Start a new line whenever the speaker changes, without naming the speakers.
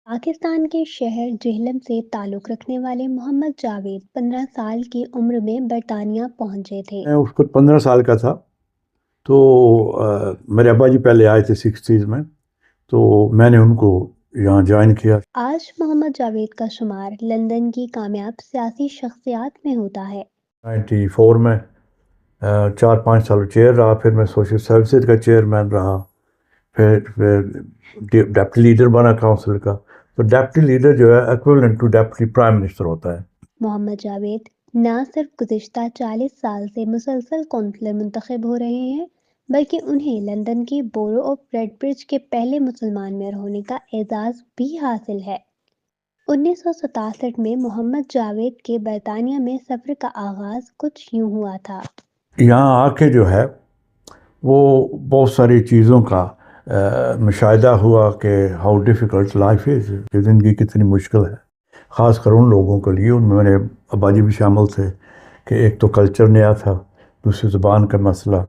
پاکستان کے شہر جہلم سے تعلق رکھنے والے محمد جاوید 15 سال کی عمر میں برطانیہ پہنچے تھے۔
میں اس وقت 15 سال کا تھا تو میرے ابا جی پہلے آئے تھے 60s میں، تو میں نے ان کو یہاں جوائن کیا۔
آج محمد جاوید کا شمار لندن کی کامیاب سیاسی شخصیات میں ہوتا ہے۔
94 میں 4-5 سال چیئر رہا، پھر میں سوشل سروسز کا چیئرمین رہا، پھر ڈیپٹی لیڈر بنا کونسل کا۔ تو ڈیپٹی لیڈر جو ہے equivalent to deputy prime minister ہوتا ہے۔
محمد جاوید نہ صرف گزشتہ 40 سال سے مسلسل کونسلر منتخب ہو رہے ہیں بلکہ انہیں لندن کی بورو آف ریڈ برج کے پہلے مسلمان میئر ہونے کا اعزاز بھی حاصل ہے۔ 1967 میں محمد جاوید کے برطانیہ میں سفر کا آغاز کچھ یوں ہوا تھا۔
یہاں آ کے جو ہے وہ بہت ساری چیزوں کا مشاہدہ ہوا کہ ہاؤ ڈیفیکلٹ لائف از، کہ زندگی کتنی مشکل ہے، خاص کر ان لوگوں کے لیے، ان میں میرے ابا جی بھی شامل تھے، کہ ایک تو کلچر نیا تھا، دوسری زبان کا مسئلہ۔